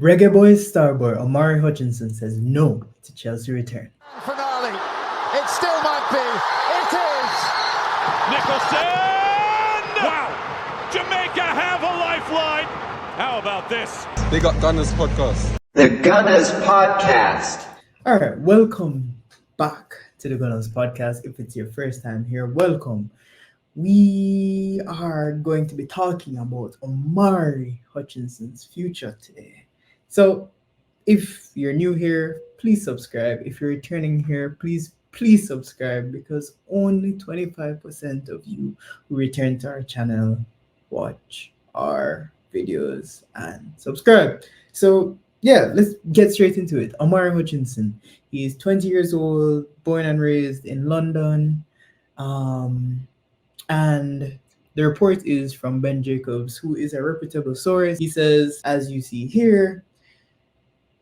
Reggae Boyz star boy Omari Hutchinson says no to Chelsea return. Finale. It still might be. It is. Nicholson! Wow! Jamaica have a lifeline. How about this? They got Gunnaz podcast. The Gunnaz podcast. All right, welcome back to the Gunnaz podcast. If it's your first time here, welcome. We are going to be talking about Omari Hutchinson's future today. So, if you're new here, please subscribe. If you're returning here, please subscribe, because only 25% of you who return to our channel watch our videos and subscribe. So yeah, let's get straight into it. Omari Hutchinson, he's 20 years old, born and raised in London, and the report is from Ben Jacobs, who is a reputable source. He says, as you see here,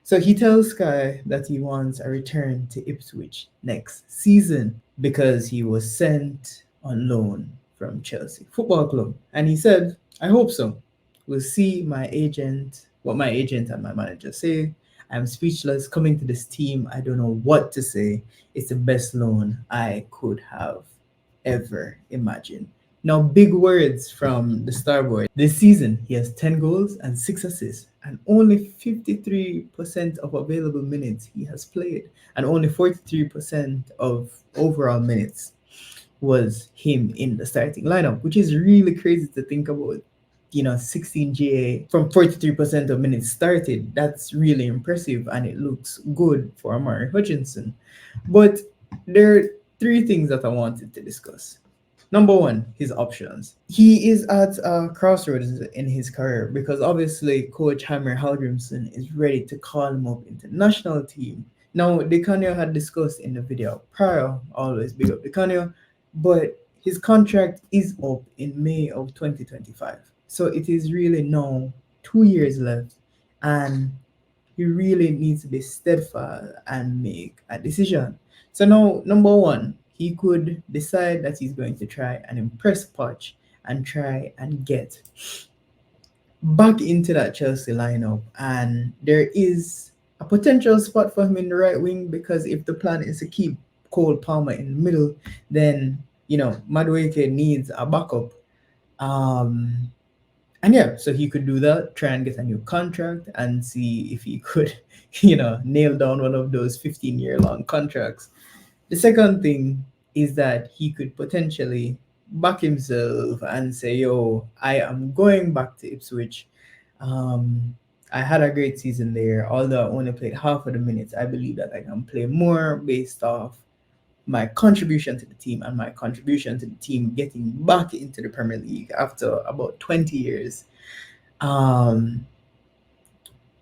so he tells Sky that he wants a return to Ipswich next season because he was sent on loan from Chelsea Football Club. And he said, I hope so. We'll see what my agent and my manager say. I'm speechless coming to this team. I don't know what to say. It's the best loan I could have ever imagined. Now, big words from the Starboy. This season, he has 10 goals and 6 assists, and only 53% of available minutes he has played, and only 43% of overall minutes was him in the starting lineup, which is really crazy to think about. 16 GA from 43% of minutes started. That's really impressive, and it looks good for Omari Hutchinson. But there are 3 things that I wanted to discuss. Number 1, his options. He is at a crossroads in his career because obviously Coach Hammer Hallgrimsson is ready to call him up into the national team. Now, Dicanio had discussed in the video prior, always big up Dicanio, but his contract is up in May of 2025. So it is really now 2 years left, and he really needs to be steadfast and make a decision. So now, number 1, he could decide that he's going to try and impress Poch and try and get back into that Chelsea lineup. And there is a potential spot for him in the right wing, because if the plan is to keep Cole Palmer in the middle, then, Madueke needs a backup. And yeah, so he could do that, try and get a new contract and see if he could, nail down one of those 15-year-long contracts. The second thing is that he could potentially back himself and say, yo, I am going back to Ipswich. I had a great season there. Although I only played half of the minutes, I believe that I can play more based off my contribution to the team and my contribution to the team getting back into the Premier League after about 20 years.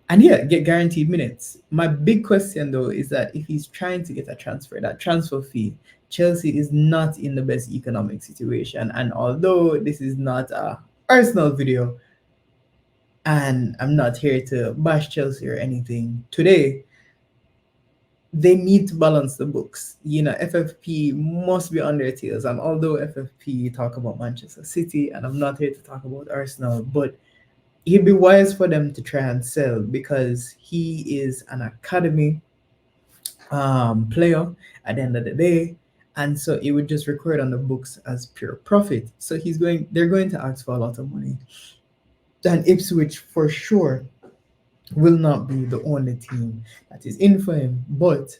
And yeah, get guaranteed minutes. My big question though is that if he's trying to get a transfer, that transfer fee, Chelsea is not in the best economic situation. And although this is not a Arsenal video, and I'm not here to bash Chelsea or anything today, they need to balance the books. FFP must be on their tails. And although FFP talk about Manchester City, and I'm not here to talk about Arsenal, but it'd be wise for them to try and sell, because he is an academy player at the end of the day. And so it would just record on the books as pure profit. So they're going to ask for a lot of money. And Ipswich for sure will not be the only team that is in for him, but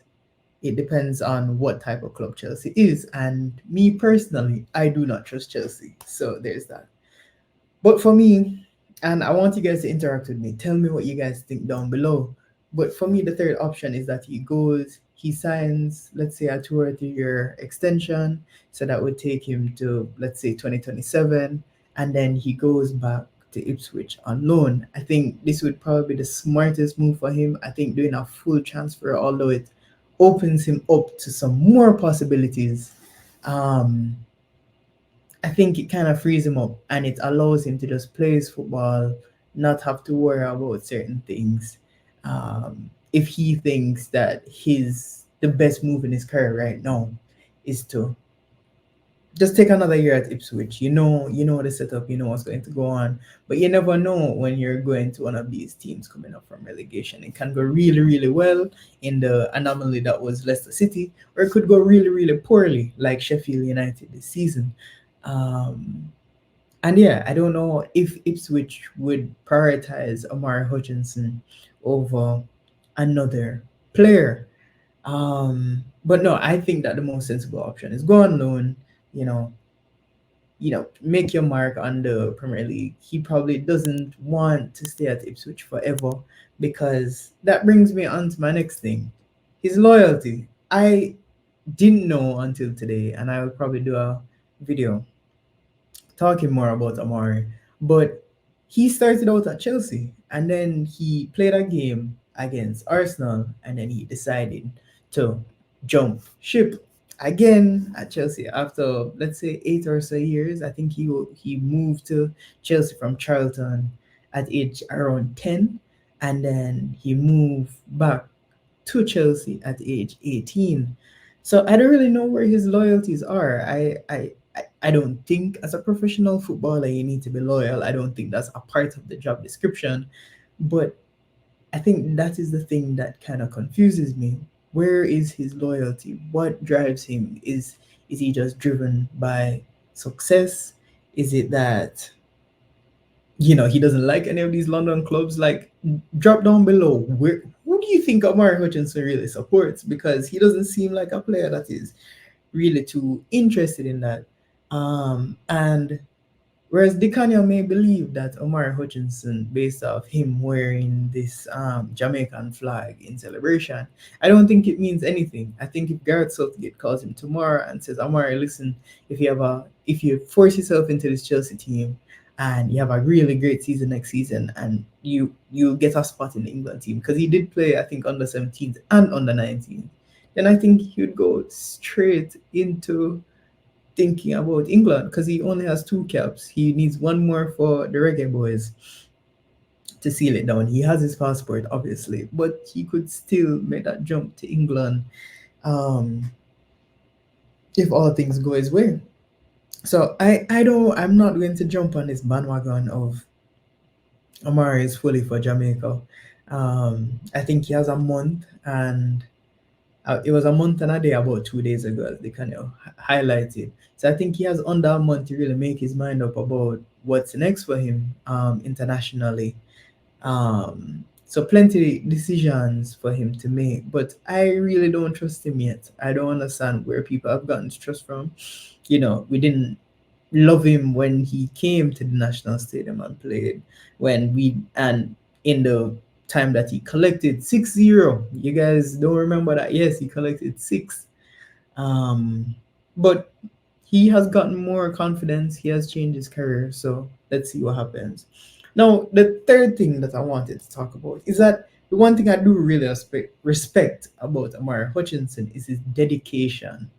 it depends on what type of club Chelsea is. And me personally, I do not trust Chelsea. So there's that. But for me, and I want you guys to interact with me, tell me what you guys think down below. But for me, the third option is that he signs, let's say, a 2 or 3 year extension. So that would take him to, let's say, 2027. And then he goes back to Ipswich on loan. I think this would probably be the smartest move for him. I think doing a full transfer, although it opens him up to some more possibilities, I think it kind of frees him up and it allows him to just play his football, not have to worry about certain things. If he thinks that the best move in his career right now is to just take another year at Ipswich. You know the setup, you know what's going to go on, but you never know when you're going to one of these teams coming up from relegation. It can go really, really well in the anomaly that was Leicester City, or it could go really, really poorly, like Sheffield United this season. Um, and yeah, I don't know if Ipswich would prioritize Omari Hutchinson over another player. But no, I think that the most sensible option is go on loan, you know, make your mark on the Premier League. He probably doesn't want to stay at Ipswich forever, because that brings me on to my next thing. His loyalty. I didn't know until today, and I will probably do a video talking more about Amari, but he started out at Chelsea and then he played a game against Arsenal and then he decided to jump ship again at Chelsea after, let's say, 8 or so years. I think he moved to Chelsea from Charlton at age around 10, and then he moved back to Chelsea at age 18. So I don't really know where his loyalties are. I don't think as a professional footballer you need to be loyal. I don't think that's a part of the job description. But I think that is the thing that kind of confuses me. Where is his loyalty? What drives him? Is he just driven by success? Is it that he doesn't like any of these London clubs? Like, drop down below. Who do you think Omari Hutchinson really supports? Because he doesn't seem like a player that is really too interested in that. And whereas Dicanio may believe that Omari Hutchinson, based off him wearing this Jamaican flag in celebration, I don't think it means anything. I think if Gareth Southgate calls him tomorrow and says, Omari, listen, if you force yourself into this Chelsea team and you have a really great season next season and you get a spot in the England team, because he did play, I think, under 17s and under 19s, then I think he would go straight into thinking about England, because he only has 2 caps. He needs one more for the Reggae Boyz to seal it down. He has his passport, obviously, but he could still make that jump to England if all things go his way. So I'm not going to jump on this bandwagon of Omari is fully for Jamaica. I think he has a month, and it was a month and a day about 2 days ago, as they kind of highlighted. So I think he has under a month to really make his mind up about what's next for him internationally. So plenty decisions for him to make, but I really don't trust him yet. I don't understand where people have gotten trust from. We didn't love him when he came to the National Stadium and played, and in the time that he collected 6-0. You guys don't remember that? Yes, he collected 6. But he has gotten more confidence. He has changed his career. So let's see what happens. Now, the third thing that I wanted to talk about is that the one thing I do really respect about Omari Hutchinson is his dedication.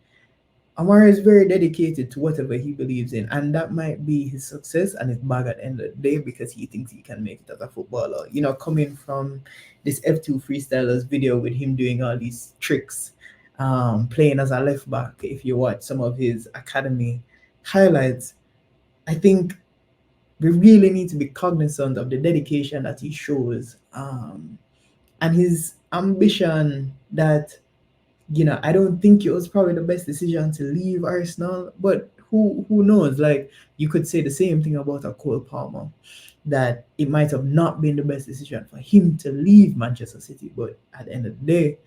Amara is very dedicated to whatever he believes in, and that might be his success and his bag at the end of the day, because he thinks he can make it as a footballer. Coming from this F2 Freestylers video with him doing all these tricks, playing as a left back, if you watch some of his academy highlights, I think we really need to be cognizant of the dedication that he shows, and his ambition that I don't think it was probably the best decision to leave Arsenal, but who knows? Like, you could say the same thing about a Cole Palmer, that it might have not been the best decision for him to leave Manchester City, but at the end of the day,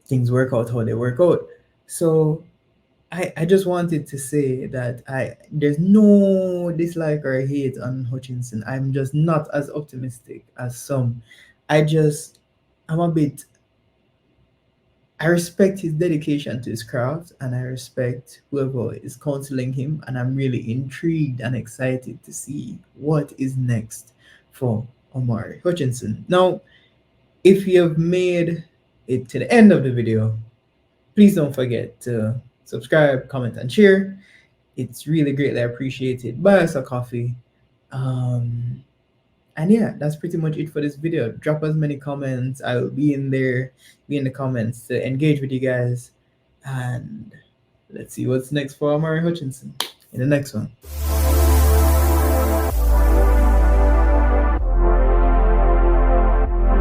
things work out how they work out. So I just wanted to say that there's no dislike or hate on Hutchinson. I'm just not as optimistic as some. I'm a bit. I respect his dedication to his craft, and I respect whoever is counseling him, and I'm really intrigued and excited to see what is next for Omari Hutchinson. Now, if you have made it to the end of the video, please don't forget to subscribe, comment, and share. It's really greatly appreciated. Buy us a coffee. And yeah, that's pretty much it for this video. Drop as many comments. I will be in the comments to engage with you guys. And Let's see what's next for Omari Hutchinson in the next one.